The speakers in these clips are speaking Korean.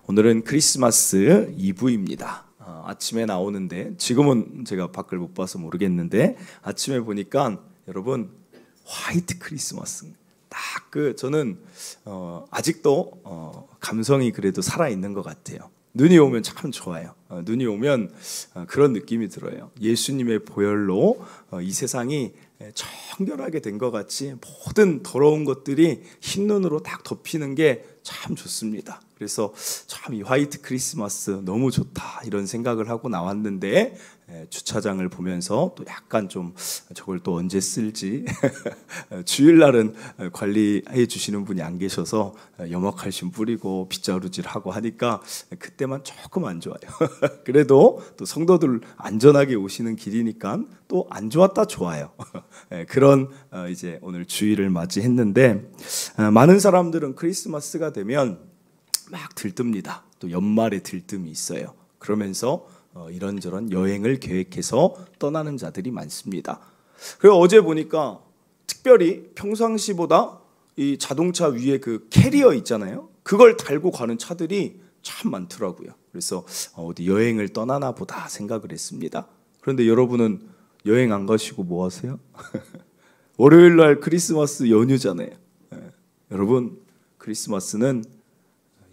오늘은 크리스마스 이브입니다. 아침에 나오는데 지금은 제가 밖을 못 봐서 모르겠는데 아침에 보니까 여러분 화이트 크리스마스 딱 저는 아직도 감성이 그래도 살아 있는 것 같아요. 눈이 오면 참 좋아요. 눈이 오면 그런 느낌이 들어요. 예수님의 보혈로 이 세상이 청결하게 된 것 같이 모든 더러운 것들이 흰 눈으로 딱 덮이는 게 참 좋습니다. 그래서 참 이 화이트 크리스마스 너무 좋다 이런 생각을 하고 나왔는데 주차장을 보면서 또 약간 좀 저걸 또 언제 쓸지 주일날은 관리해 주시는 분이 안 계셔서 염화칼슘 뿌리고 빗자루질하고 하니까 그때만 조금 안 좋아요. 그래도 또 성도들 안전하게 오시는 길이니까 또 안 좋았다 좋아요. 그런 이제 오늘 주일을 맞이했는데 많은 사람들은 크리스마스가 되면 막 들뜹니다. 또 연말에 들뜸이 있어요. 그러면서 이런저런 여행을 계획해서 떠나는 자들이 많습니다. 그리고 어제 보니까 특별히 평상시보다 이 자동차 위에 그 캐리어 있잖아요. 그걸 달고 가는 차들이 참 많더라고요. 그래서 어디 여행을 떠나나 보다 생각을 했습니다. 그런데 여러분은 여행 안 가시고 뭐 하세요? 월요일 날 크리스마스 연휴잖아요. 여러분 크리스마스는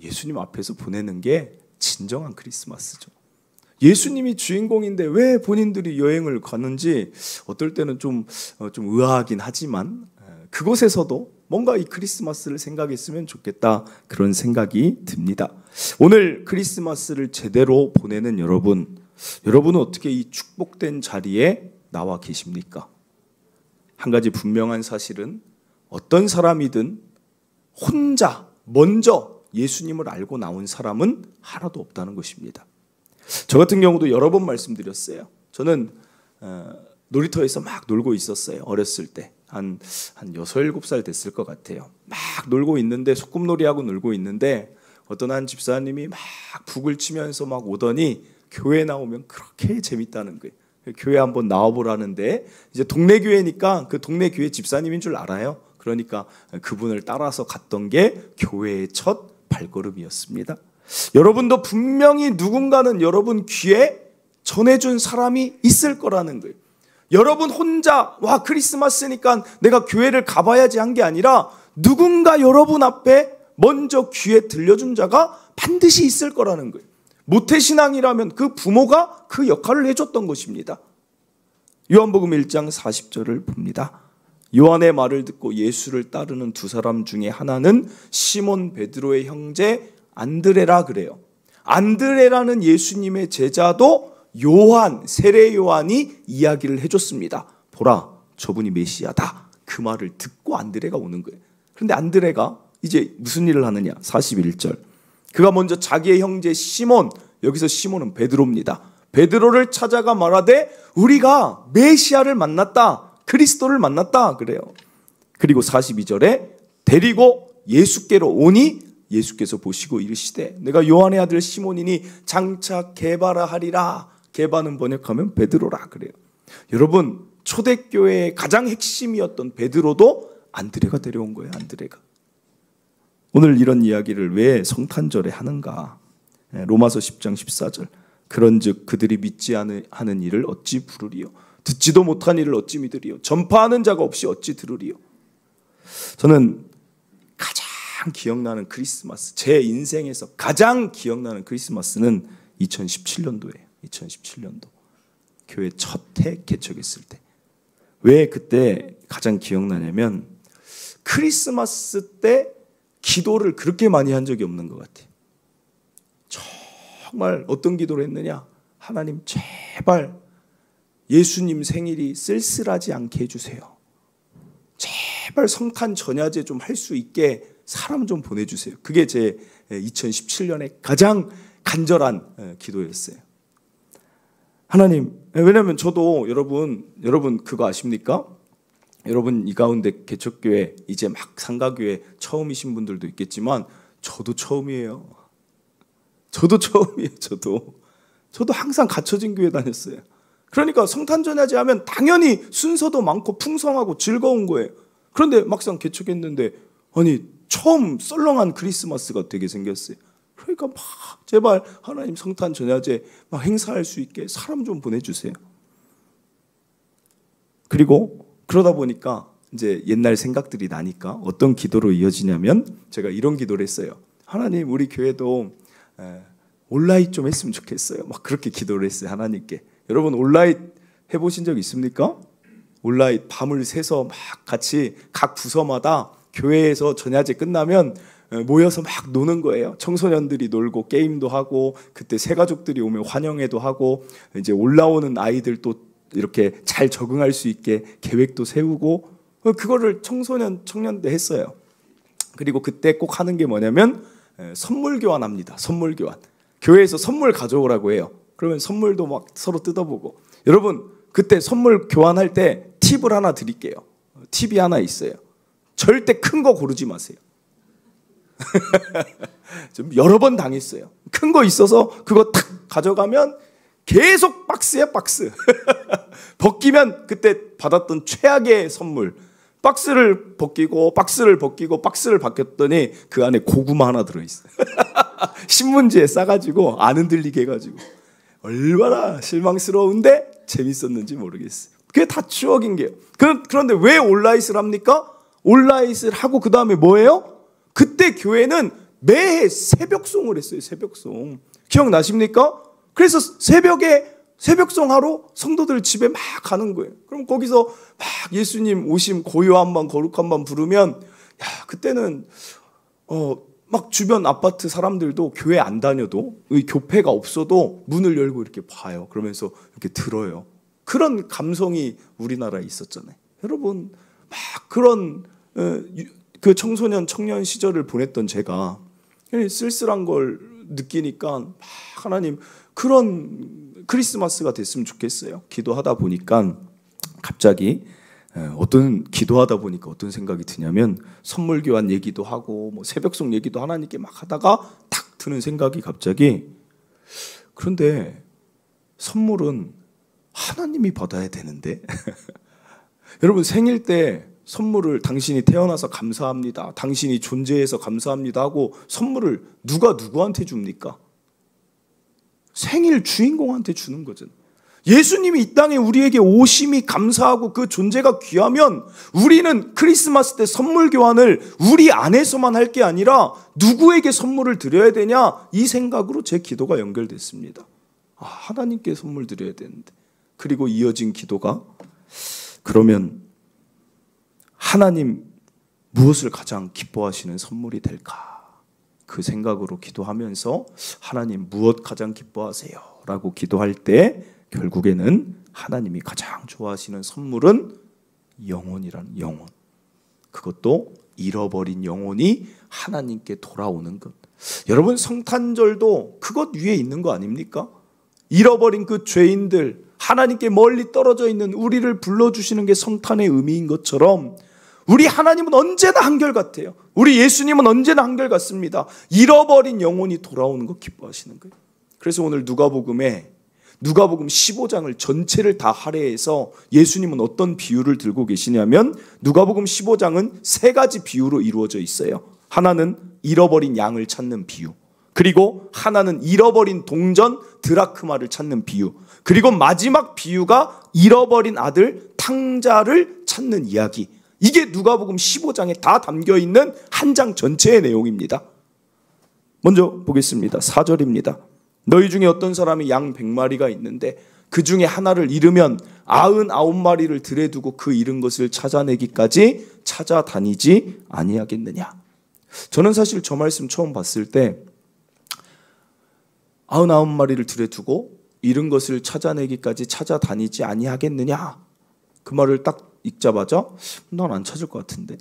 예수님 앞에서 보내는 게 진정한 크리스마스죠. 예수님이 주인공인데 왜 본인들이 여행을 가는지 어떨 때는 좀 의아하긴 하지만 그곳에서도 뭔가 이 크리스마스를 생각했으면 좋겠다 그런 생각이 듭니다. 오늘 크리스마스를 제대로 보내는 여러분은 어떻게 이 축복된 자리에 나와 계십니까? 한 가지 분명한 사실은 어떤 사람이든 혼자 먼저 예수님을 알고 나온 사람은 하나도 없다는 것입니다. 저 같은 경우도 여러 번 말씀드렸어요. 저는 놀이터에서 막 놀고 있었어요. 어렸을 때. 한 6, 7살 됐을 것 같아요. 막 놀고 있는데 소꿉놀이하고 놀고 있는데 어떤 한 집사님이 막 북을 치면서 막 오더니 교회 나오면 그렇게 재밌다는 거예요. 교회 한번 나와보라는데 이제 동네 교회니까 그 동네 교회 집사님인 줄 알아요. 그러니까 그분을 따라서 갔던 게 교회의 첫 발걸음이었습니다. 여러분도 분명히 누군가는 여러분 귀에 전해준 사람이 있을 거라는 거예요. 여러분 혼자 와 크리스마스니까 내가 교회를 가봐야지 한 게 아니라 누군가 여러분 앞에 먼저 귀에 들려준 자가 반드시 있을 거라는 거예요. 모태신앙이라면 그 부모가 그 역할을 해줬던 것입니다. 요한복음 1장 40절을 봅니다. 요한의 말을 듣고 예수를 따르는 두 사람 중에 하나는 시몬 베드로의 형제 안드레라 그래요. 안드레라는 예수님의 제자도 요한, 세례 요한이 이야기를 해줬습니다. 보라, 저분이 메시아다. 그 말을 듣고 안드레가 오는 거예요. 그런데 안드레가 이제 무슨 일을 하느냐? 41절. 그가 먼저 자기의 형제 시몬, 여기서 시몬은 베드로입니다. 베드로를 찾아가 말하되 우리가 메시아를 만났다. 그리스도를 만났다 그래요. 그리고 42절에 데리고 예수께로 오니 예수께서 보시고 이르시되 내가 요한의 아들 시몬이니 장차 게바라 하리라. 게바는 번역하면 베드로라 그래요. 여러분 초대교회의 가장 핵심이었던 베드로도 안드레가 데려온 거예요. 안드레가. 오늘 이런 이야기를 왜 성탄절에 하는가? 로마서 10장 14절. 그런즉 그들이 믿지 않은 일을 어찌 부르리요? 듣지도 못한 일을 어찌 믿으리요? 전파하는 자가 없이 어찌 들으리요? 저는 가장 기억나는 크리스마스, 제 인생에서 가장 기억나는 크리스마스는 2017년도예요. 2017년도. 교회 첫 해 개척했을 때. 왜 그때 가장 기억나냐면 크리스마스 때 기도를 그렇게 많이 한 적이 없는 것 같아요. 정말 어떤 기도를 했느냐? 하나님 제발 예수님 생일이 쓸쓸하지 않게 해주세요. 제발 성탄 전야제 좀 할 수 있게 사람 좀 보내주세요. 그게 제 2017년에 가장 간절한 기도였어요. 하나님, 왜냐하면 저도 여러분 그거 아십니까? 여러분 이 가운데 개척교회 이제 막 상가교회 처음이신 분들도 있겠지만 저도 처음이에요. 저도 항상 갇혀진 교회 다녔어요. 그러니까 성탄전야제 하면 당연히 순서도 많고 풍성하고 즐거운 거예요. 그런데 막상 개척했는데 아니 처음 썰렁한 크리스마스가 되게 생겼어요. 그러니까 막 제발 하나님 성탄전야제 막 행사할 수 있게 사람 좀 보내주세요. 그리고 그러다 보니까 이제 옛날 생각들이 나니까 어떤 기도로 이어지냐면 제가 이런 기도를 했어요. 하나님 우리 교회도 온라인 좀 했으면 좋겠어요. 막 그렇게 기도를 했어요. 하나님께. 여러분 온라인 해보신 적 있습니까? 온라인 밤을 새서 막 같이 각 부서마다 교회에서 전야제 끝나면 모여서 막 노는 거예요. 청소년들이 놀고 게임도 하고 그때 새가족들이 오면 환영회도 하고 이제 올라오는 아이들 또 이렇게 잘 적응할 수 있게 계획도 세우고 그거를 청년 때 했어요. 그리고 그때 꼭 하는 게 뭐냐면 선물 교환합니다. 선물 교환. 교회에서 선물 가져오라고 해요. 그러면 선물도 막 서로 뜯어보고. 여러분 그때 선물 교환할 때 팁을 하나 드릴게요. 팁이 하나 있어요. 절대 큰 거 고르지 마세요. 좀 여러 번 당했어요. 큰 거 있어서 그거 탁 가져가면 계속 박스야 박스. 벗기면 그때 받았던 최악의 선물. 박스를 벗기고 박스를 벗겼더니 그 안에 고구마 하나 들어있어요. 신문지에 싸가지고 안 흔들리게 해가지고 얼마나 실망스러운데 재밌었는지 모르겠어요. 그게 다 추억인 게요. 그런데 왜 온라인을 합니까? 온라인을 하고 그 다음에 뭐예요? 그때 교회는 매해 새벽송을 했어요. 새벽송. 기억나십니까? 그래서 새벽에 새벽송 하러 성도들 집에 막 가는 거예요. 그럼 거기서 막 예수님 오심 고요한 밤 거룩한 밤 부르면 야 그때는 막 주변 아파트 사람들도 교회 안 다녀도 교패가 없어도 문을 열고 이렇게 봐요. 그러면서 이렇게 들어요. 그런 감성이 우리나라에 있었잖아요. 여러분 막 그런 그 청소년 청년 시절을 보냈던 제가 쓸쓸한 걸 느끼니까 막 하나님 그런 크리스마스가 됐으면 좋겠어요. 기도하다 보니까 갑자기 기도하다 보니까 어떤 생각이 드냐면 선물 교환 얘기도 하고 뭐 새벽송 얘기도 하나님께 막 하다가 탁 드는 생각이 갑자기 그런데 선물은 하나님이 받아야 되는데 여러분 생일 때 선물을 당신이 태어나서 감사합니다. 당신이 존재해서 감사합니다 하고 선물을 누가 누구한테 줍니까? 생일 주인공한테 주는 거잖아요. 예수님이 이 땅에 우리에게 오심이 감사하고 그 존재가 귀하면 우리는 크리스마스 때 선물 교환을 우리 안에서만 할 게 아니라 누구에게 선물을 드려야 되냐 이 생각으로 제 기도가 연결됐습니다. 하나님께 선물 드려야 되는데. 그리고 이어진 기도가 그러면 하나님 무엇을 가장 기뻐하시는 선물이 될까? 그 생각으로 기도하면서 하나님 무엇 가장 기뻐하세요? 라고 기도할 때 결국에는 하나님이 가장 좋아하시는 선물은 영혼이라는 영혼. 그것도 잃어버린 영혼이 하나님께 돌아오는 것. 여러분 성탄절도 그것 위에 있는 거 아닙니까? 잃어버린 그 죄인들, 하나님께 멀리 떨어져 있는 우리를 불러주시는 게 성탄의 의미인 것처럼 우리 하나님은 언제나 한결같아요. 우리 예수님은 언제나 한결같습니다. 잃어버린 영혼이 돌아오는 거 기뻐하시는 거예요. 그래서 오늘 누가복음 15장을 전체를 다 할애해서 예수님은 어떤 비유를 들고 계시냐면 누가복음 15장은 세 가지 비유로 이루어져 있어요. 하나는 잃어버린 양을 찾는 비유, 그리고 하나는 잃어버린 동전 드라크마를 찾는 비유, 그리고 마지막 비유가 잃어버린 아들 탕자를 찾는 이야기. 이게 누가복음 15장에 다 담겨있는 한 장 전체의 내용입니다. 먼저 보겠습니다. 4절입니다. 너희 중에 어떤 사람이 양 100마리가 있는데 그 중에 하나를 잃으면 99마리를 들에 두고 그 잃은 것을 찾아내기까지 찾아다니지 아니하겠느냐. 저는 사실 저 말씀 처음 봤을 때 99마리를 들에 두고 잃은 것을 찾아내기까지 찾아다니지 아니하겠느냐, 그 말을 딱 읽자마자 난 안 찾을 것 같은데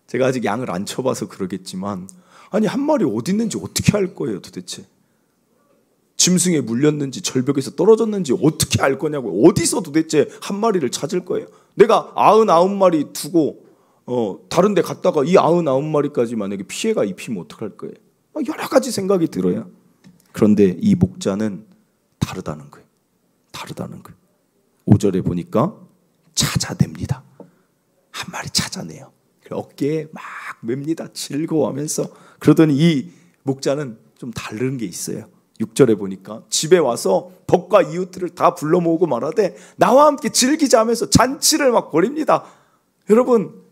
제가 아직 양을 안 쳐봐서 그러겠지만 아니 한 마리 어디 있는지 어떻게 알 거예요 도대체. 짐승에 물렸는지 절벽에서 떨어졌는지 어떻게 알 거냐고요. 어디서 도대체 한 마리를 찾을 거예요. 내가 99마리 두고 다른 데 갔다가 이 99마리까지 만약에 피해가 입히면 어떡할 거예요. 여러 가지 생각이 들어요. 그런데 이 목자는 다르다는 거예요. 다르다는 거예요. 5절에 보니까 찾아냅니다. 한 마리 찾아내요. 어깨에 막 맵니다. 즐거워하면서. 그러더니 이 목자는 좀 다른 게 있어요. 6절에 보니까 집에 와서 덕과 이웃들을 다 불러 모으고 말하되 나와 함께 즐기자 하면서 잔치를 막 벌입니다. 여러분,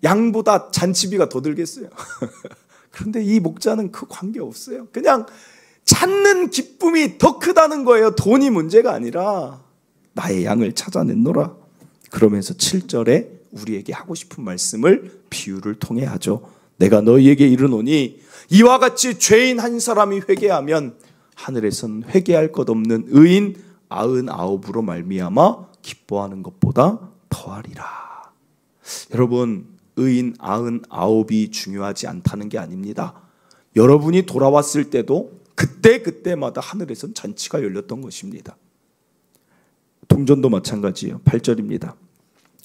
양보다 잔치비가 더 들겠어요. 그런데 이 목자는 그 관계 없어요. 그냥 찾는 기쁨이 더 크다는 거예요. 돈이 문제가 아니라 나의 양을 찾아냈노라. 그러면서 7절에 우리에게 하고 싶은 말씀을 비유를 통해 하죠. 내가 너희에게 이르노니 이와 같이 죄인 한 사람이 회개하면 하늘에선 회개할 것 없는 의인 99으로 말미암아 기뻐하는 것보다 더하리라. 여러분, 의인 99이 중요하지 않다는 게 아닙니다. 여러분이 돌아왔을 때도 그때마다 하늘에선 잔치가 열렸던 것입니다. 동전도 마찬가지예요. 8절입니다.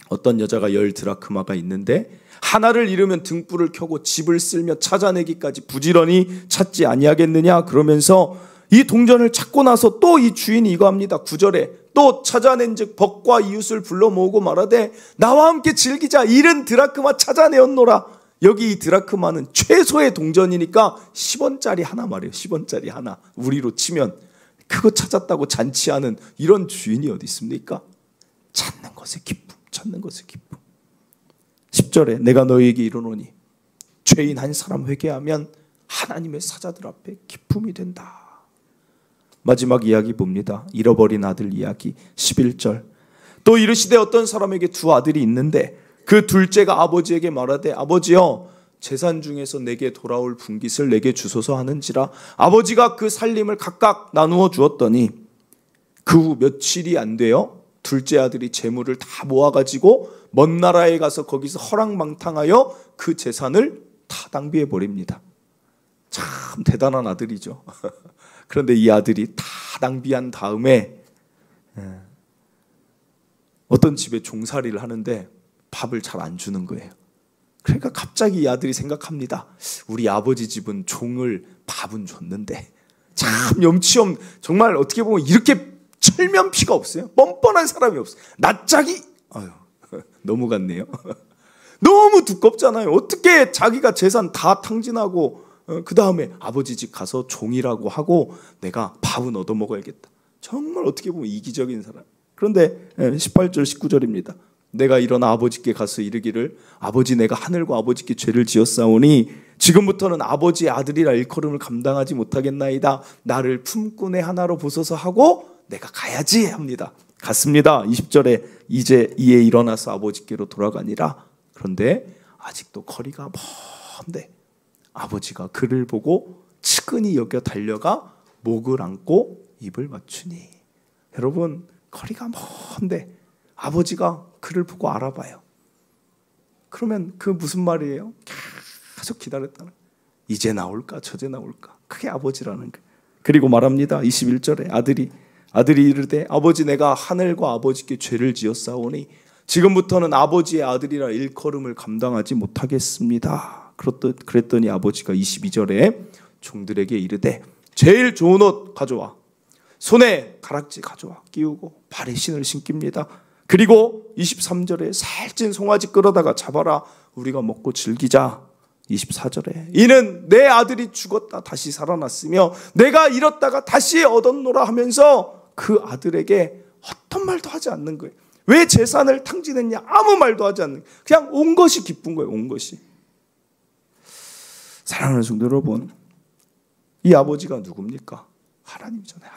어떤 여자가 10드라크마가 있는데 하나를 잃으면 등불을 켜고 집을 쓸며 찾아내기까지 부지런히 찾지 아니하겠느냐. 그러면서 이 동전을 찾고 나서 또 이 주인이 이거 합니다. 9절에 또 찾아낸 즉 벅과 이웃을 불러 모으고 말하되 나와 함께 즐기자. 잃은 드라크마 찾아내었노라. 여기 이 드라크마는 최소의 동전이니까 10원짜리 하나 말이에요. 10원짜리 하나. 우리로 치면 그거 찾았다고 잔치하는 이런 주인이 어디 있습니까? 찾는 것의 기쁨, 찾는 것의 기쁨. 10절에 내가 너희에게 이르노니 죄인 한 사람 회개하면 하나님의 사자들 앞에 기쁨이 된다. 마지막 이야기 봅니다. 잃어버린 아들 이야기 11절. 또 이르시되 어떤 사람에게 두 아들이 있는데 그 둘째가 아버지에게 말하되 아버지여 재산 중에서 내게 돌아올 분깃을 내게 주소서 하는지라. 아버지가 그 살림을 각각 나누어 주었더니 그 후 며칠이 안 되어 둘째 아들이 재물을 다 모아가지고 먼 나라에 가서 거기서 허랑방탕하여 그 재산을 다 낭비해 버립니다. 참 대단한 아들이죠. 그런데 이 아들이 다 낭비한 다음에 어떤 집에 종살이를 하는데 밥을 잘 안 주는 거예요. 그러니까 갑자기 이 아들이 생각합니다. 우리 아버지 집은 종을 밥은 줬는데 참 염치없는, 정말 어떻게 보면 이렇게 철면피가 없어요. 뻔뻔한 사람이 없어요. 낯짝이 넘어갔네요. 너무 두껍잖아요. 어떻게 자기가 재산 다 탕진하고 그 다음에 아버지 집 가서 종이라고 하고 내가 밥은 얻어먹어야겠다. 정말 어떻게 보면 이기적인 사람. 그런데 18절 19절입니다. 내가 일어나 아버지께 가서 이르기를 아버지 내가 하늘과 아버지께 죄를 지었사오니 지금부터는 아버지의 아들이라 일컬음을 감당하지 못하겠나이다. 나를 품꾼의 하나로 보소서 하고 내가 가야지 합니다. 갔습니다. 20절에 이제 이에 일어나서 아버지께로 돌아가니라. 그런데 아직도 거리가 먼데 아버지가 그를 보고 측은히 여겨 달려가 목을 안고 입을 맞추니. 여러분, 거리가 먼데 아버지가 그를 보고 알아봐요. 그러면 그 무슨 말이에요? 계속 기다렸다는, 이제 나올까 저제 나올까. 그게 아버지라는 거예요. 그리고 말합니다. 21절에 아들이 이르되 아버지 내가 하늘과 아버지께 죄를 지었사오니 지금부터는 아버지의 아들이라 일컬음을 감당하지 못하겠습니다. 그랬더니 아버지가 22절에 종들에게 이르되 제일 좋은 옷 가져와, 손에 가락지 가져와 끼우고 발에 신을 신깁니다. 그리고 23절에 살찐 송아지 끌어다가 잡아라, 우리가 먹고 즐기자. 24절에 이는 내 아들이 죽었다 다시 살아났으며 내가 잃었다가 다시 얻었노라 하면서 그 아들에게 어떤 말도 하지 않는 거예요. 왜 재산을 탕진했냐? 아무 말도 하지 않는 거예요. 그냥 온 것이 기쁜 거예요. 온 것이. 사랑하는 성도 여러분, 이 아버지가 누굽니까? 하나님이잖아요.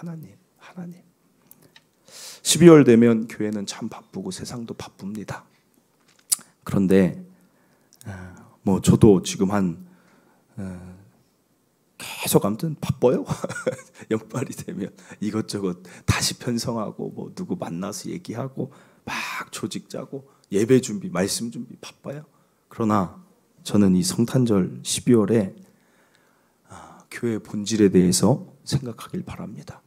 하나님. 12월 되면 교회는 참 바쁘고 세상도 바쁩니다. 그런데 저도 지금 계속 아무튼 바빠요. 연말이 되면 이것저것 다시 편성하고 누구 만나서 얘기하고 막 조직 짜고 예배 준비, 말씀 준비 바빠요. 그러나 저는 이 성탄절 12월에 교회 본질에 대해서 생각하길 바랍니다.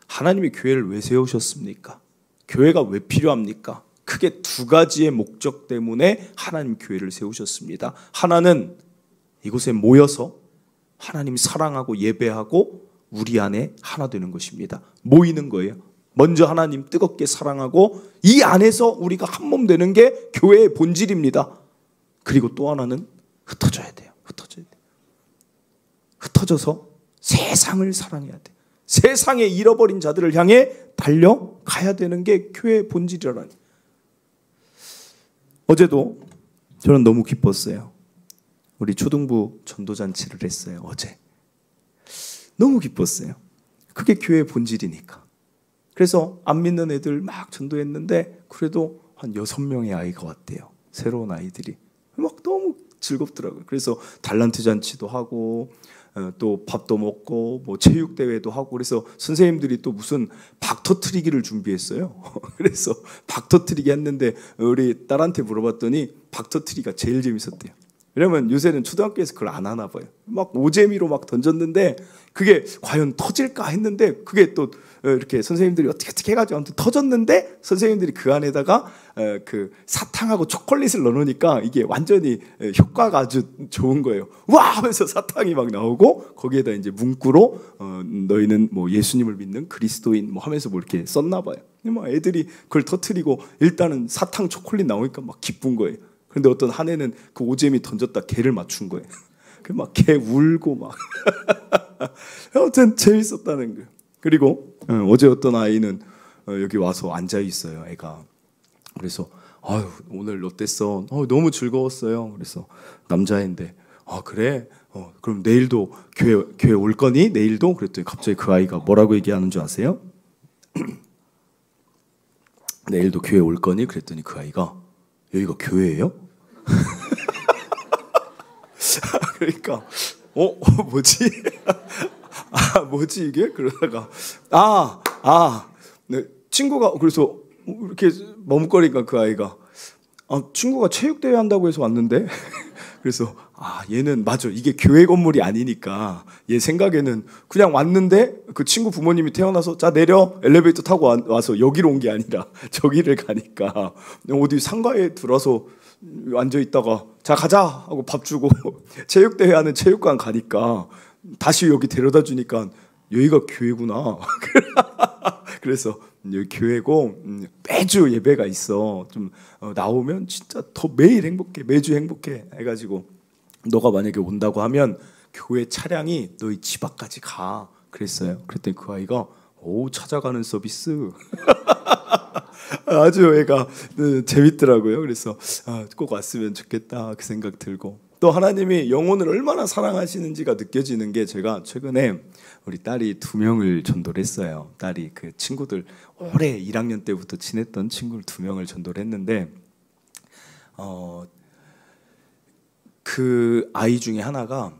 하나님이 교회를 왜 세우셨습니까? 교회가 왜 필요합니까? 크게 두 가지의 목적 때문에 하나님 교회를 세우셨습니다. 하나는 이곳에 모여서 하나님 사랑하고 예배하고 우리 안에 하나 되는 것입니다. 모이는 거예요. 먼저 하나님 뜨겁게 사랑하고 이 안에서 우리가 한 몸 되는 게 교회의 본질입니다. 그리고 또 하나는 흩어져야 돼요. 흩어져서 세상을 사랑해야 돼. 세상에 잃어버린 자들을 향해 달려가야 되는 게 교회의 본질이라니. 어제도 저는 너무 기뻤어요. 우리 초등부 전도잔치를 했어요. 어제 너무 기뻤어요. 그게 교회의 본질이니까. 그래서 안 믿는 애들 막 전도했는데 그래도 한 6명의 아이가 왔대요. 새로운 아이들이. 막 너무 즐겁더라고요. 그래서 달란트 잔치도 하고 또 밥도 먹고 뭐 체육대회도 하고 그래서 선생님들이 또 무슨 박 터트리기를 준비했어요. 그래서 박 터트리기 했는데 우리 딸한테 물어봤더니 박 터트리기가 제일 재밌었대요. 왜냐면 요새는 초등학교에서 그걸 안 하나 봐요. 막 오재미로 막 던졌는데 그게 과연 터질까 했는데 그게 또 이렇게 선생님들이 어떻게 해가지고 아무튼 터졌는데 선생님들이 그 안에다가 그 사탕하고 초콜릿을 넣어놓으니까 이게 완전히 효과가 아주 좋은 거예요. 와 하면서 사탕이 막 나오고 거기에다 이제 문구로 너희는 뭐 예수님을 믿는 그리스도인 뭐 하면서 뭐 이렇게 썼나 봐요. 뭐 애들이 그걸 터트리고 일단은 사탕 초콜릿 나오니까 막 기쁜 거예요. 근데 어떤 한 애는 그 오재미 던졌다 개를 맞춘 거예요. 그 막 개 울고 막 아무튼 재밌었다는 거예요. 그리고 어제 어떤 아이는 여기 와서 앉아 있어요. 애가. 그래서 아유 오늘 어땠어? 너무 즐거웠어요. 그래서 남자애인데 그래? 그럼 내일도 교회 올 거니? 내일도? 그랬더니 갑자기 그 아이가 뭐라고 얘기하는 줄 아세요? 내일도 교회 올 거니? 그랬더니 그 아이가 여기가 교회예요? 그러니까 뭐지? 뭐지 이게? 그러다가 네, 친구가 그래서 이렇게 머뭇거리니까 그 아이가 친구가 체육대회 한다고 해서 왔는데 그래서 얘는 맞아 이게 교회 건물이 아니니까 얘 생각에는 그냥 왔는데 그 친구 부모님이 태어나서 자 내려 엘리베이터 타고 와서 여기로 온 게 아니라 저기를 가니까 어디 상가에 들어서 앉아 있다가 자 가자 하고 밥 주고 체육대회 하는 체육관 가니까 다시 여기 데려다 주니까 여기가 교회구나. 그래서 여기 교회고 매주 예배가 있어. 좀 나오면 진짜 더 매일 행복해. 매주 행복해 해가지고 너가 만약에 온다고 하면 교회 차량이 너희 집 앞까지 가. 그랬어요. 그랬더니 그 아이가 찾아가는 서비스. 아주 애가 재밌더라고요. 그래서 꼭 왔으면 좋겠다 그 생각 들고 또 하나님이 영혼을 얼마나 사랑하시는지가 느껴지는 게 제가 최근에 우리 딸이 2명을 전도를 했어요. 딸이 그 친구들 올해 1학년 때부터 친했던 친구를 2명을 전도를 했는데 그 아이 중에 하나가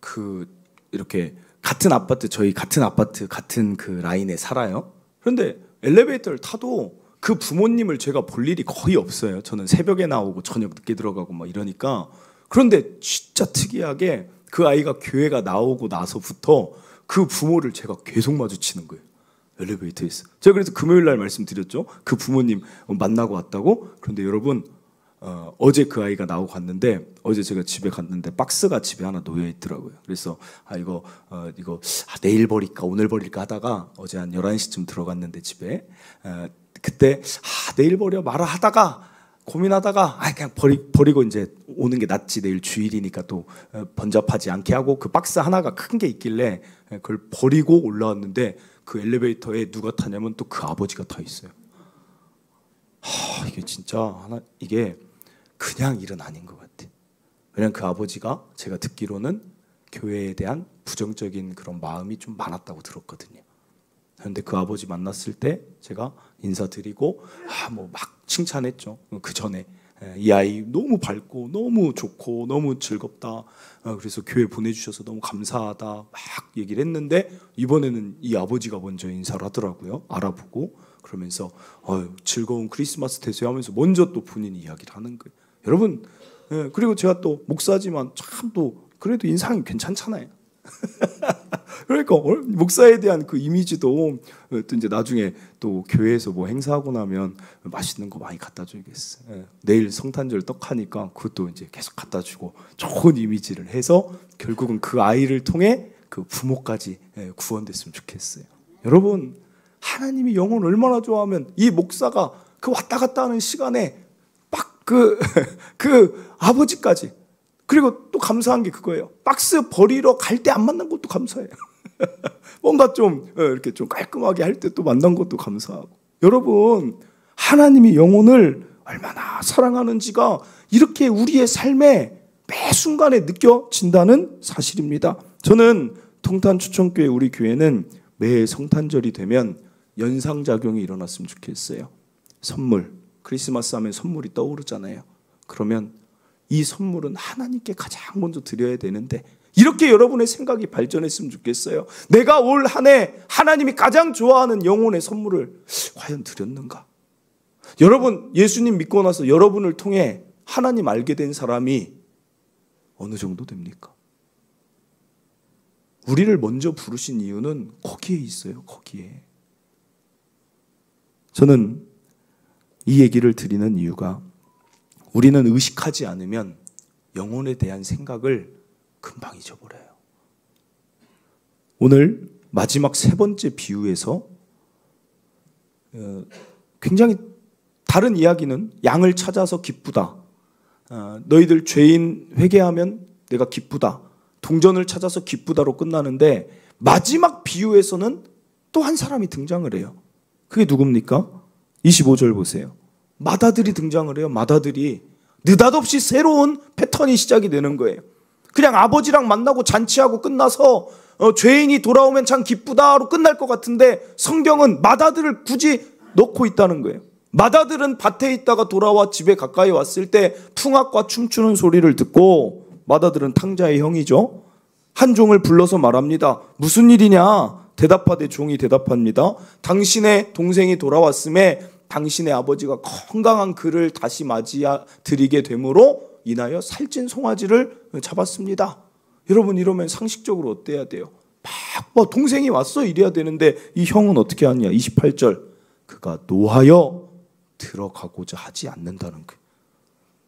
그 이렇게 같은 아파트 저희 같은 아파트 같은 그 라인에 살아요. 그런데 엘리베이터를 타도 그 부모님을 제가 볼 일이 거의 없어요. 저는 새벽에 나오고 저녁 늦게 들어가고 막 이러니까. 그런데 진짜 특이하게 그 아이가 교회가 나오고 나서부터 그 부모를 제가 계속 마주치는 거예요. 엘리베이터에서. 제가 그래서 금요일 날 말씀드렸죠. 그 부모님 만나고 왔다고. 그런데 여러분 어제 그 아이가 나오고 갔는데 어제 제가 집에 갔는데 박스가 집에 하나 놓여 있더라고요. 그래서 이거 내일 버릴까 오늘 버릴까 하다가 어제 한 11시쯤 들어갔는데 집에 그때 내일 버려 말아 하다가 고민하다가 그냥 버리고 이제 오는 게 낫지 내일 주일이니까 또 번잡하지 않게 하고 그 박스 하나가 큰 게 있길래 그걸 버리고 올라왔는데 그 엘리베이터에 누가 타냐면 또 그 아버지가 타 있어요. 이게 진짜 이게 그냥 일은 아닌 것 같아. 왜냐면 그 아버지가 제가 듣기로는 교회에 대한 부정적인 그런 마음이 좀 많았다고 들었거든요. 그런데 그 아버지 만났을 때 제가 인사드리고 뭐 막 칭찬했죠. 그 전에 이 아이 너무 밝고 너무 좋고 너무 즐겁다. 그래서 교회 보내주셔서 너무 감사하다 막 얘기를 했는데 이번에는 이 아버지가 먼저 인사를 하더라고요. 알아보고 그러면서 즐거운 크리스마스 되세요 하면서 먼저 또 본인이 이야기를 하는 거예요. 여러분 그리고 제가 또 목사지만 참 또 그래도 인상이 괜찮잖아요. 그러니까 목사에 대한 그 이미지도 또 이제 나중에 또 교회에서 뭐 행사하고 나면 맛있는 거 많이 갖다 줘야겠어. 내일 성탄절 떡하니까 그것도 이제 계속 갖다 주고 좋은 이미지를 해서 결국은 그 아이를 통해 그 부모까지 구원됐으면 좋겠어요. 여러분, 하나님이 영혼을 얼마나 좋아하면 이 목사가 그 왔다 갔다 하는 시간에 막 그 아버지까지, 그리고 또 감사한 게 그거예요. 박스 버리러 갈 때 안 만난 것도 감사해요. 뭔가 좀 이렇게 좀 깔끔하게 할 때 또 만난 것도 감사하고. 여러분, 하나님이 영혼을 얼마나 사랑하는지가 이렇게 우리의 삶에 매 순간에 느껴진다는 사실입니다. 저는 통탄 추천교회 우리 교회는 매 성탄절이 되면 연상작용이 일어났으면 좋겠어요. 선물, 크리스마스 하면 선물이 떠오르잖아요. 그러면 이 선물은 하나님께 가장 먼저 드려야 되는데, 이렇게 여러분의 생각이 발전했으면 좋겠어요. 내가 올 한 해 하나님이 가장 좋아하는 영혼의 선물을 과연 드렸는가? 여러분, 예수님 믿고 나서 여러분을 통해 하나님 알게 된 사람이 어느 정도 됩니까? 우리를 먼저 부르신 이유는 거기에 있어요. 거기에. 저는 이 얘기를 드리는 이유가, 우리는 의식하지 않으면 영혼에 대한 생각을 금방 잊어버려요. 오늘 마지막 세 번째 비유에서 굉장히 다른 이야기는 양을 찾아서 기쁘다, 너희들 죄인 회개하면 내가 기쁘다, 동전을 찾아서 기쁘다로 끝나는데, 마지막 비유에서는 또 한 사람이 등장을 해요. 그게 누굽니까? 25절 보세요. 맏아들이 등장을 해요. 맏아들이. 느닷없이 새로운 패턴이 시작이 되는 거예요. 그냥 아버지랑 만나고 잔치하고 끝나서 죄인이 돌아오면 참 기쁘다로 끝날 것 같은데, 성경은 맏아들을 굳이 넣고 있다는 거예요. 맏아들은 밭에 있다가 돌아와 집에 가까이 왔을 때 풍악과 춤추는 소리를 듣고, 맏아들은 탕자의 형이죠. 한 종을 불러서 말합니다. 무슨 일이냐? 대답하되 종이 대답합니다. 당신의 동생이 돌아왔음에 당신의 아버지가 건강한 그를 다시 맞이야 드리게 되므로 인하여 살찐 송아지를 잡았습니다. 여러분, 이러면 상식적으로 어때야 돼요? 막 동생이 왔어 이래야 되는데, 이 형은 어떻게 하냐? 28절. 그가 노하여 들어가고자 하지 않는다는 거예요.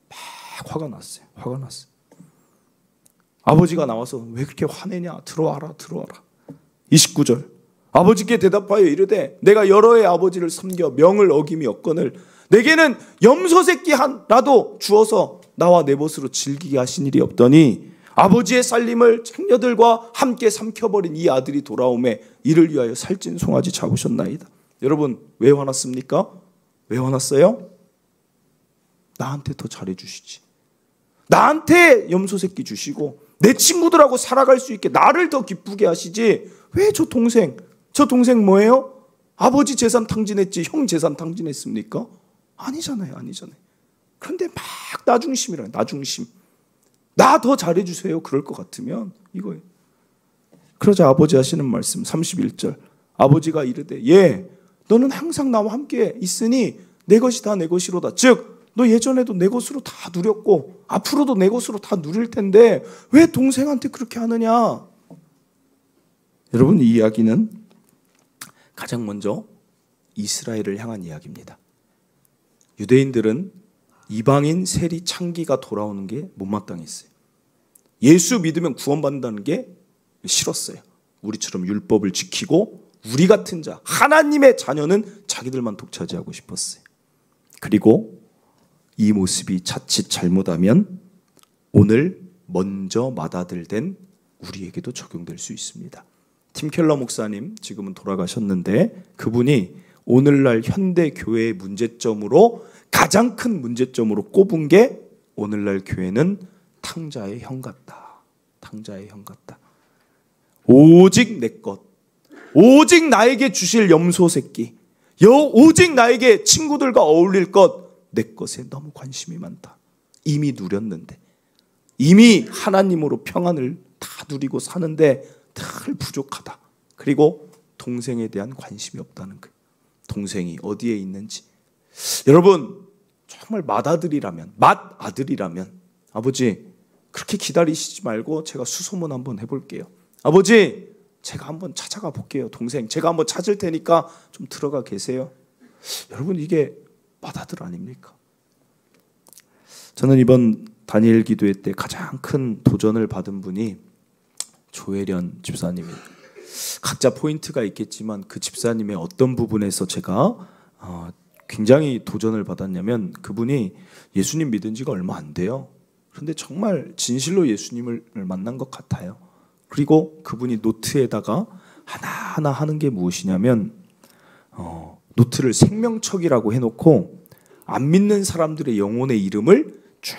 막 화가 났어요. 화가 났어요. 아버지가 나와서 왜 그렇게 화내냐? 들어와라, 들어와라. 29절. 아버지께 대답하여 이르되 내가 여러 해 아버지를 섬겨 명을 어김이 없거늘 내게는 염소 새끼 하나라도 주어서 나와 내 벗으로 즐기게 하신 일이 없더니, 아버지의 살림을 장녀들과 함께 삼켜버린 이 아들이 돌아오매 이를 위하여 살찐 송아지 잡으셨나이다. 여러분, 왜 화났습니까? 왜 화났어요? 나한테 더 잘해주시지, 나한테 염소 새끼 주시고 내 친구들하고 살아갈 수 있게 나를 더 기쁘게 하시지, 왜 저 동생 뭐예요? 아버지 재산 탕진했지 형 재산 탕진했습니까? 아니잖아요. 그런데 막 나중심이라, 나중심. 나 더 잘해주세요. 그럴 것 같으면 이거예요. 그러자 아버지 하시는 말씀 31절. 아버지가 이르되 예, 너는 항상 나와 함께 있으니 내 것이 다 내 것이로다. 즉 너 예전에도 내 것으로 다 누렸고 앞으로도 내 것으로 다 누릴 텐데 왜 동생한테 그렇게 하느냐? 여러분, 이 이야기는 가장 먼저 이스라엘을 향한 이야기입니다. 유대인들은 이방인 세리 창기가 돌아오는 게 못마땅했어요. 예수 믿으면 구원받는다는 게 싫었어요. 우리처럼 율법을 지키고 우리 같은 자, 하나님의 자녀는 자기들만 독차지하고 싶었어요. 그리고 이 모습이 자칫 잘못하면 오늘 먼저 맏아들 된 우리에게도 적용될 수 있습니다. 팀 켈러 목사님, 지금은 돌아가셨는데 그분이 오늘날 현대 교회의 문제점으로 가장 큰 문제점으로 꼽은 게, 오늘날 교회는 탕자의 형 같다. 탕자의 형 같다. 오직 내 것, 오직 나에게 주실 염소 새끼, 오직 나에게 친구들과 어울릴 것, 내 것에 너무 관심이 많다. 이미 누렸는데, 이미 하나님으로 평안을 다 누리고 사는데 늘 부족하다. 그리고 동생에 대한 관심이 없다는 거예요. 동생이 어디에 있는지. 여러분, 정말 맏아들이라면, 아버지 그렇게 기다리시지 말고 제가 수소문 한번 해볼게요. 아버지, 제가 한번 찾아가 볼게요. 동생 제가 한번 찾을 테니까 좀 들어가 계세요. 여러분, 이게 맏아들 아닙니까? 저는 이번 다니엘 기도회 때 가장 큰 도전을 받은 분이 조혜련 집사님이에요. 각자 포인트가 있겠지만 그 집사님의 어떤 부분에서 제가 굉장히 도전을 받았냐면, 그분이 예수님 믿은 지가 얼마 안 돼요. 그런데 정말 진실로 예수님을 만난 것 같아요. 그리고 그분이 노트에다가 하나하나 하는 게 무엇이냐면, 노트를 생명척이라고 해놓고 안 믿는 사람들의 영혼의 이름을 쭉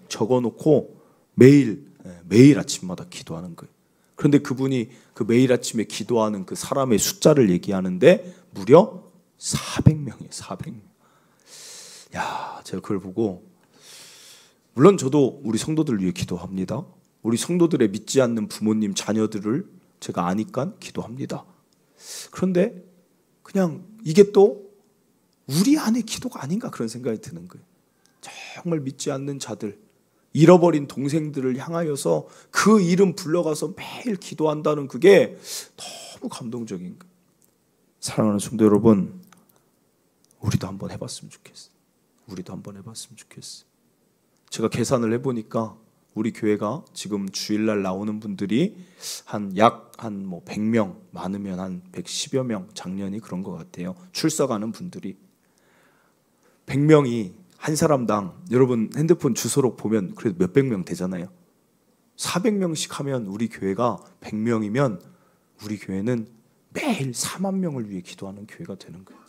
적어놓고 매일 아침마다 기도하는 거예요. 그런데 그분이 그 매일 아침에 기도하는 그 사람의 숫자를 얘기하는데 무려 400명이에요. 400명. 야, 제가 그걸 보고, 물론 저도 우리 성도들을 위해 기도합니다. 우리 성도들의 믿지 않는 부모님 자녀들을 제가 아니까 기도합니다. 그런데 그냥 이게 또 우리 안의 기도가 아닌가 그런 생각이 드는 거예요. 정말 믿지 않는 자들, 잃어버린 동생들을 향하여서 그 이름 불러가서 매일 기도한다는 그게 너무 감동적인 거예요. 사랑하는 성도 여러분, 우리도 한번 해봤으면 좋겠어요. 우리도 한번 해봤으면 좋겠어요. 제가 계산을 해보니까 우리 교회가 지금 주일날 나오는 분들이 약 100명, 많으면 한 110여 명, 작년이 그런 것 같아요. 출석하는 분들이 100명이 한 사람당, 여러분 핸드폰 주소록 보면 그래도 몇백 명 되잖아요. 400명씩 하면 우리 교회가 100명이면 우리 교회는 매일 4만 명을 위해 기도하는 교회가 되는 거예요.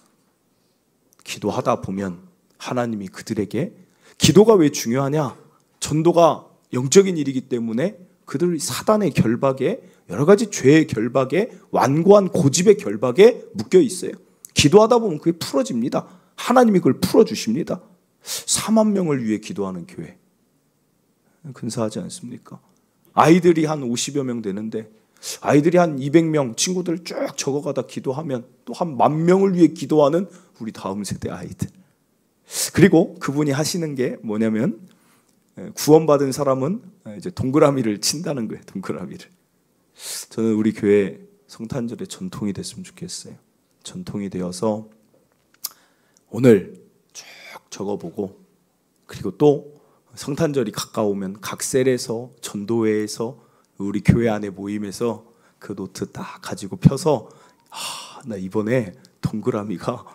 기도하다 보면 하나님이 그들에게, 기도가 왜 중요하냐? 전도가 영적인 일이기 때문에 그들이 사단의 결박에, 여러 가지 죄의 결박에, 완고한 고집의 결박에 묶여 있어요. 기도하다 보면 그게 풀어집니다. 하나님이 그걸 풀어주십니다. 4만 명을 위해 기도하는 교회, 근사하지 않습니까? 아이들이 한 50여 명 되는데 아이들이 한 200명, 친구들 쭉 적어가다 기도하면 또 한 10,000명을 위해 기도하는 우리 다음 세대 아이들. 그리고 그분이 하시는 게 뭐냐면, 구원받은 사람은 이제 동그라미를 친다는 거예요. 동그라미를. 저는 우리 교회 성탄절에 전통이 됐으면 좋겠어요. 전통이 되어서 오늘 쭉 적어보고, 그리고 또 성탄절이 가까우면 각 셀에서, 전도회에서, 우리 교회 안에 모임에서 그 노트 딱 가지고 펴서, 나 이번에 동그라미가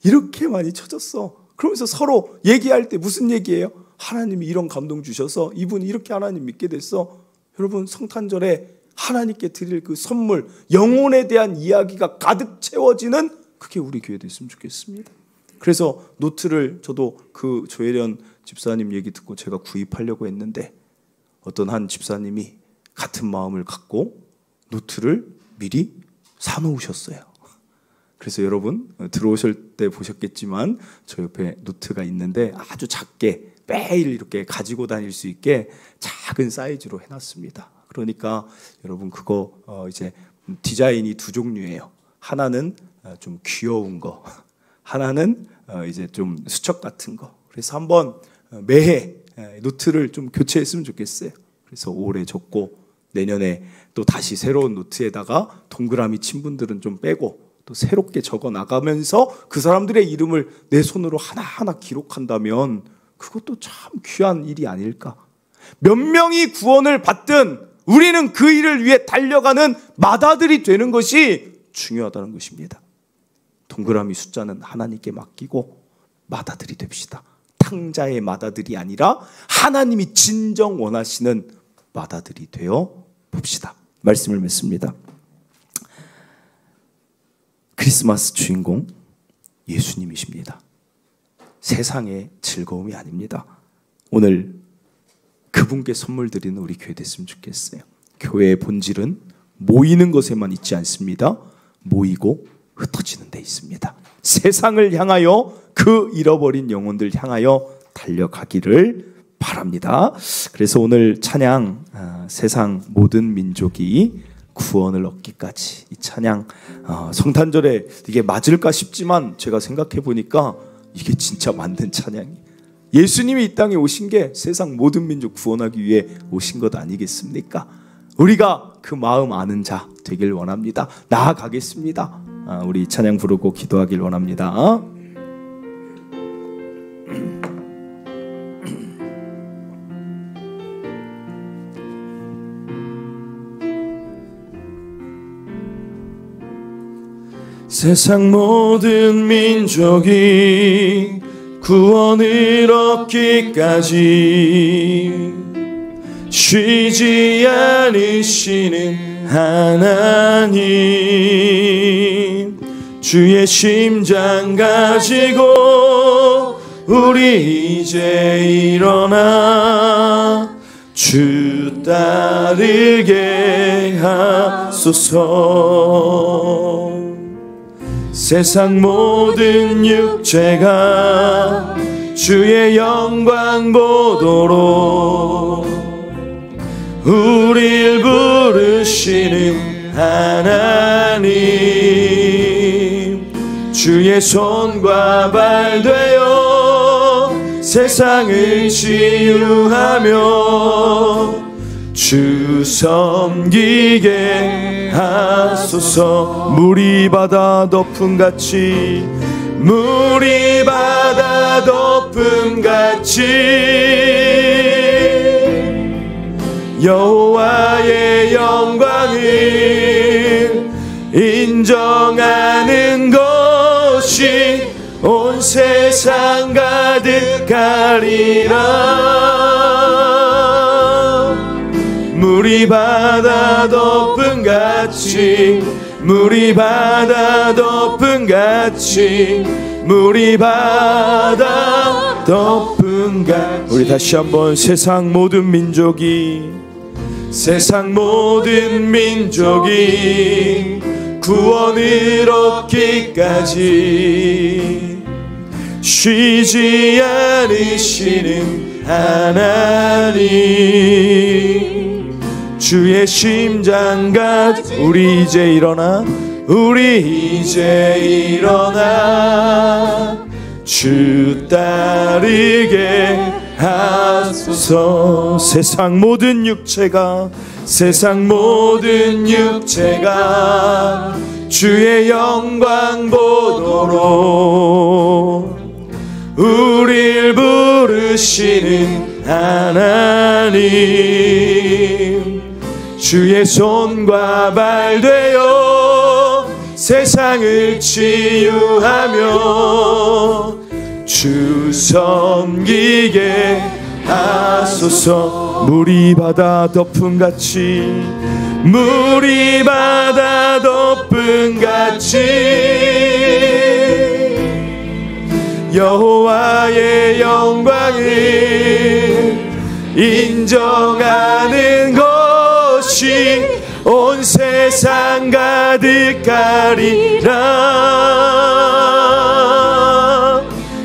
이렇게 많이 쳐졌어. 그러면서 서로 얘기할 때 무슨 얘기예요? 하나님이 이런 감동 주셔서 이분이 이렇게 하나님 믿게 됐어. 여러분, 성탄절에 하나님께 드릴 그 선물, 영혼에 대한 이야기가 가득 채워지는 그게 우리 교회 됐으면 좋겠습니다. 그래서 노트를 저도 그 조혜련 집사님 얘기 듣고 제가 구입하려고 했는데, 어떤 한 집사님이 같은 마음을 갖고 노트를 미리 사놓으셨어요. 그래서 여러분 들어오실 때 보셨겠지만 저 옆에 노트가 있는데 아주 작게 매일 이렇게 가지고 다닐 수 있게 작은 사이즈로 해놨습니다. 그러니까 여러분 그거 이제 디자인이 두 종류예요. 하나는 좀 귀여운 거, 하나는 이제 좀 수첩 같은 거. 그래서 한번 매해 노트를 좀 교체했으면 좋겠어요. 그래서 올해 적고 내년에 또 다시 새로운 노트에다가 동그라미 친 분들은 좀 빼고 또 새롭게 적어 나가면서 그 사람들의 이름을 내 손으로 하나하나 기록한다면 그것도 참 귀한 일이 아닐까. 몇 명이 구원을 받든 우리는 그 일을 위해 달려가는 마다들이 되는 것이 중요하다는 것입니다. 동그라미 숫자는 하나님께 맡기고 마다들이 됩시다. 탕자의 마다들이 아니라 하나님이 진정 원하시는 마다들이 되어 봅시다. 말씀을 맺습니다. 크리스마스 주인공 예수님이십니다. 세상의 즐거움이 아닙니다. 오늘 그분께 선물 드리는 우리 교회 됐으면 좋겠어요. 교회의 본질은 모이는 것에만 있지 않습니다. 모이고 흩어지는 데 있습니다. 세상을 향하여, 그 잃어버린 영혼들 향하여 달려가기를 바랍니다. 그래서 오늘 찬양, 세상 모든 민족이 구원을 얻기까지, 이 찬양 성탄절에 이게 맞을까 싶지만 제가 생각해 보니까 이게 진짜 맞는 찬양이에요. 예수님이 이 땅에 오신 게 세상 모든 민족 구원하기 위해 오신 것 아니겠습니까? 우리가 그 마음 아는 자 되길 원합니다. 나아가겠습니다. 우리 찬양 부르고 기도하길 원합니다. 세상 모든 민족이 구원을 얻기까지 쉬지 않으시는 하나님, 주의 심장 가지고 우리 이제 일어나 주 따르게 하소서. 세상 모든 육체가 주의 영광 보도록 우릴 부르시는 하나님, 주의 손과 발 되어 세상을 치유하며 주 섬기게 하소서. 물이 바다 덮음같이, 물이 바다 덮음같이 여호와의 영광을 인정하는 것이 온 세상 가득하리라. 물이 바다 덮음같이, 물이 바다 덮음같이, 물이 바다 덮음같이. 우리 다시 한번 세상 모든 민족이, 세상 모든 민족이 구원을 얻기까지 쉬지 않으시는 하나님, 주의 심장과 우리 이제 일어나, 우리 이제 일어나 주 따르게 하소서. 세상 모든 육체가, 세상 모든 육체가 주의 영광 보도록 우릴 부르시는 하나님, 주의 손과 발 되어 세상을 치유하며 주 섬기게 하소서. 물이 바다 덮음같이, 물이 바다 덮음같이 여호와의 영광을 인정하는 것이 온 세상 가득하리라.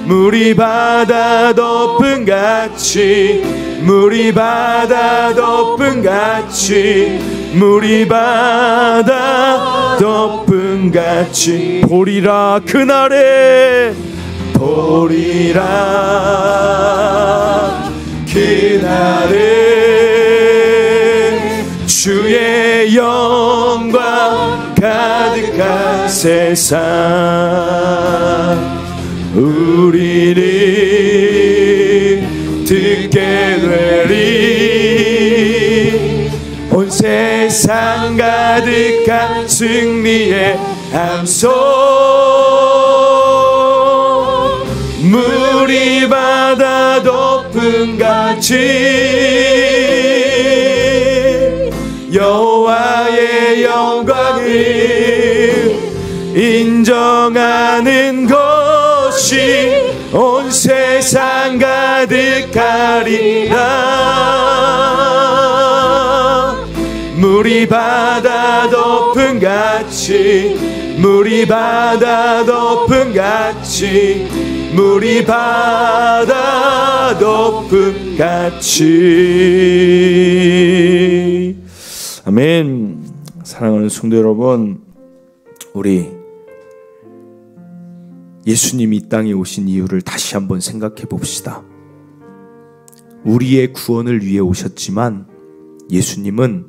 물이 바다 덮음같이, 물이 바다 덮음같이, 물이 바다 덮음같이 보리라. 그날에 보리라. 그날에 주의 영광 가득한 세상 우리는 듣게 되리. 온 세상 가득한 승리의 함성, 물이 바다 덮음같이 여호와의 영광을 인정하는 것이 온 세상 가득하리라. 물이 바다 덮음같이, 물이 바다 덮음같이, 물이 바다 덮음같이. 아멘. 사랑하는 성도 여러분, 우리 예수님이 이 땅에 오신 이유를 다시 한번 생각해 봅시다. 우리의 구원을 위해 오셨지만 예수님은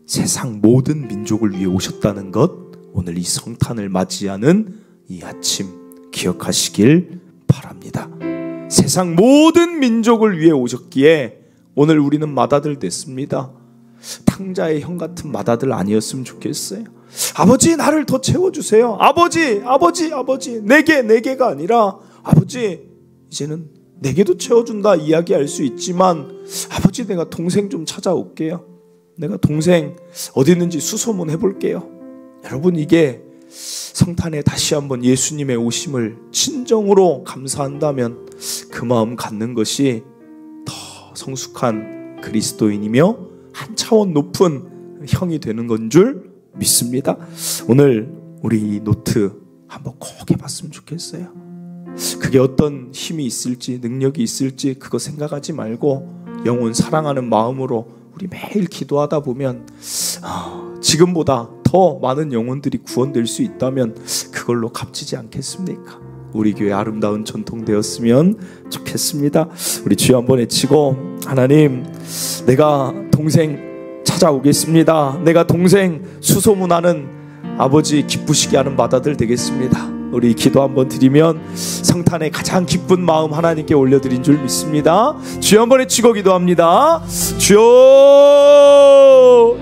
세상 모든 민족을 위해 오셨다는 것, 오늘 이 성탄을 맞이하는 이 아침 기억하시길 바랍니다. 세상 모든 민족을 위해 오셨기에 오늘 우리는 맏아들 됐습니다. 탕자의 형 같은 맏아들 아니었으면 좋겠어요. 아버지 나를 더 채워주세요. 아버지 내게가 아니라 아버지 이제는 내게도 채워준다 이야기할 수 있지만 아버지 내가 동생 좀 찾아올게요. 내가 동생 어디 있는지 수소문 해볼게요. 여러분 이게 성탄에 다시 한번 예수님의 오심을 진정으로 감사한다면 그 마음 갖는 것이 더 성숙한 그리스도인이며 한 차원 높은 형이 되는 건 줄 믿습니다. 오늘 우리 이 노트 한번 꼭 해봤으면 좋겠어요. 그게 어떤 힘이 있을지 능력이 있을지 그거 생각하지 말고 영혼 사랑하는 마음으로 우리 매일 기도하다 보면 지금보다 더 많은 영혼들이 구원될 수 있다면 그걸로 값지지 않겠습니까? 우리 교회 아름다운 전통 되었으면 좋겠습니다. 우리 주여 한번 외치고 하나님 내가 동생 찾아오겠습니다. 내가 동생 수소문하는 아버지 기쁘시게 하는 맏아들 되겠습니다. 우리 기도 한번 드리면 성탄의 가장 기쁜 마음 하나님께 올려드린 줄 믿습니다. 주여 한번 외치고 기도합니다. 주여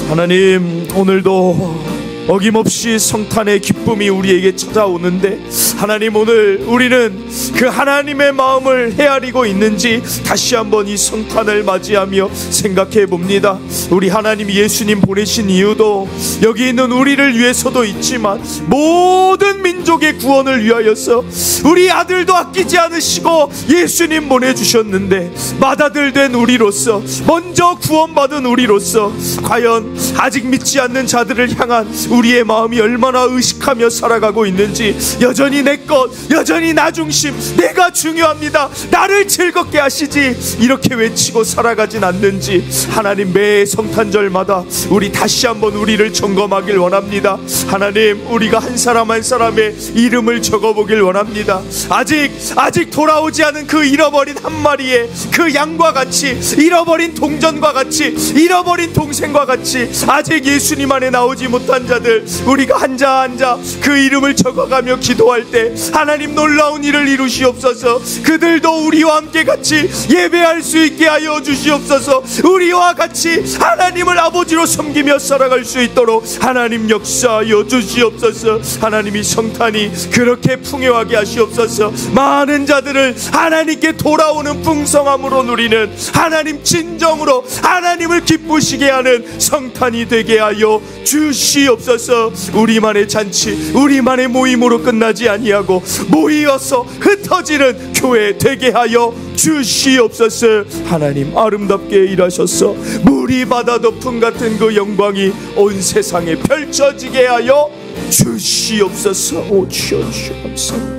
하나님 오늘도 어김없이 성탄의 기쁨이 우리에게 찾아오는데 하나님 오늘 우리는 그 하나님의 마음을 헤아리고 있는지 다시 한번 이 성탄을 맞이하며 생각해 봅니다. 우리 하나님 예수님 보내신 이유도 여기 있는 우리를 위해서도 있지만 모든 민족의 구원을 위하여서 우리 아들도 아끼지 않으시고 예수님 보내주셨는데 맏아들 된 우리로서 먼저 구원받은 우리로서 과연 아직 믿지 않는 자들을 향한 우리의 마음이 얼마나 의식하며 살아가고 있는지 여전히 내 것, 여전히 나 중심, 내가 중요합니다. 나를 즐겁게 하시지 이렇게 외치고 살아가진 않는지 하나님 매 성탄절마다 우리 다시 한번 우리를 점검하길 원합니다. 하나님 우리가 한 사람 한 사람의 이름을 적어보길 원합니다. 아직 돌아오지 않은 그 잃어버린 한 마리의 그 양과 같이 잃어버린 동전과 같이 잃어버린 동생과 같이 아직 예수님 안에 나오지 못한 자들 우리가 한자 한자 그 이름을 적어가며 기도할 때 하나님 놀라운 일을 이루시옵소서. 그들도 우리와 함께 같이 예배할 수 있게 하여 주시옵소서. 우리와 같이 하나님을 아버지로 섬기며 살아갈 수 있도록 하나님 역사하여 주시옵소서. 하나님이 성탄이 그렇게 풍요하게 하시옵소서. 많은 자들을 하나님께 돌아오는 풍성함으로 누리는 하나님 진정으로 하나님을 기쁘시게 하는 성탄이 되게 하여 주시옵소서. 우리만의 잔치 우리만의 모임으로 끝나지 아니하고 모이어서 흩어지는 교회 되게 하여 주시옵소서. 하나님 아름답게 일하셔서 물이 바다 덮음 같은 그 영광이 온 세상에 펼쳐지게 하여 주시옵소서. 오 주여 감사합니다.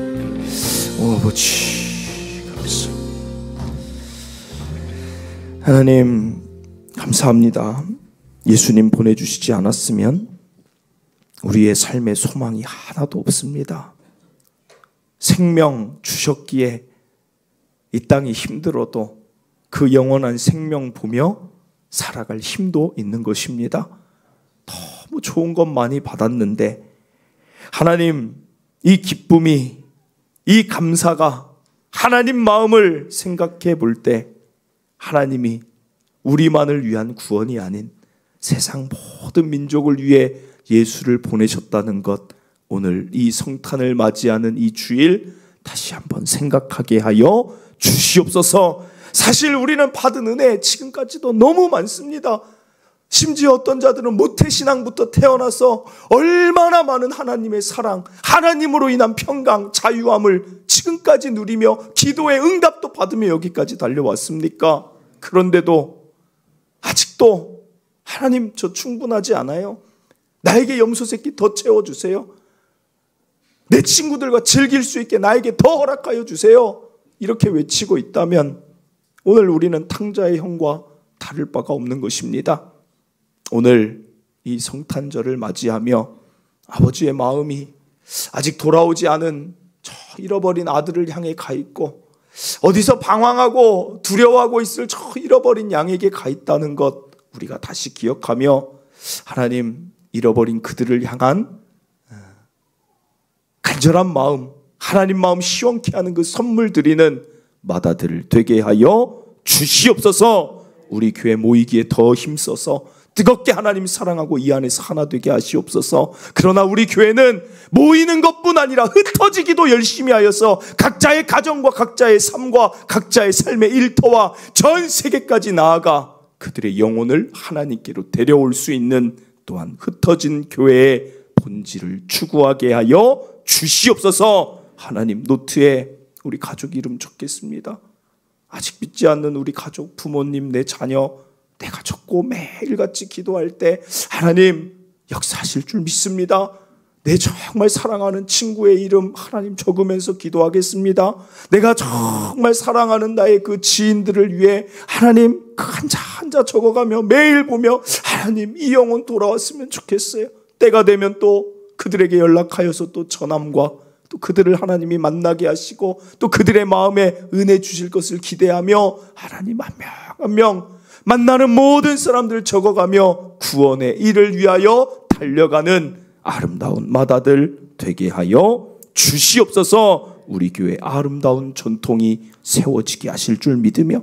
오 아버지 감사합니다. 하나님 감사합니다. 예수님 보내주시지 않았으면 우리의 삶의 소망이 하나도 없습니다. 생명 주셨기에 이 땅이 힘들어도 그 영원한 생명 보며 살아갈 힘도 있는 것입니다. 너무 좋은 것 많이 받았는데 하나님 이 기쁨이 이 감사가 하나님 마음을 생각해 볼 때 하나님이 우리만을 위한 구원이 아닌 세상 모든 민족을 위해 예수를 보내셨다는 것 오늘 이 성탄을 맞이하는 이 주일 다시 한번 생각하게 하여 주시옵소서. 사실 우리는 받은 은혜 지금까지도 너무 많습니다. 심지어 어떤 자들은 모태신앙부터 태어나서 얼마나 많은 하나님의 사랑, 하나님으로 인한 평강, 자유함을 지금까지 누리며 기도의 응답도 받으며 여기까지 달려왔습니까? 그런데도 아직도 하나님 저 충분하지 않아요? 나에게 염소 새끼 더 채워주세요. 내 친구들과 즐길 수 있게 나에게 더 허락하여 주세요. 이렇게 외치고 있다면 오늘 우리는 탕자의 형과 다를 바가 없는 것입니다. 오늘 이 성탄절을 맞이하며 아버지의 마음이 아직 돌아오지 않은 저 잃어버린 아들을 향해 가 있고 어디서 방황하고 두려워하고 있을 저 잃어버린 양에게 가 있다는 것 우리가 다시 기억하며 하나님 잃어버린 그들을 향한 간절한 마음, 하나님 마음 시원케 하는 그 선물 드리는 맏아들 되게 하여 주시옵소서. 우리 교회 모이기에 더 힘써서 뜨겁게 하나님 사랑하고 이 안에서 하나 되게 하시옵소서. 그러나 우리 교회는 모이는 것뿐 아니라 흩어지기도 열심히 하여서 각자의 가정과 각자의 삶과 각자의 삶의 일터와 전 세계까지 나아가 그들의 영혼을 하나님께로 데려올 수 있는 또한 흩어진 교회의 본질을 추구하게 하여 주시옵소서. 하나님, 노트에 우리 가족 이름 적겠습니다. 아직 믿지 않는 우리 가족, 부모님, 내 자녀 내가 적고 매일같이 기도할 때 하나님 역사하실 줄 믿습니다. 내 정말 사랑하는 친구의 이름 하나님 적으면서 기도하겠습니다. 내가 정말 사랑하는 나의 그 지인들을 위해 하나님 한자 한자 적어가며 매일 보며 하나님 이 영혼 돌아왔으면 좋겠어요. 때가 되면 또 그들에게 연락하여서 또 전함과 또 그들을 하나님이 만나게 하시고 또 그들의 마음에 은혜 주실 것을 기대하며 하나님 한 명 한 명 만나는 모든 사람들 적어가며 구원의 일을 위하여 달려가는 아름다운 마다들 되게 하여 주시옵소서. 우리 교회 아름다운 전통이 세워지게 하실 줄 믿으며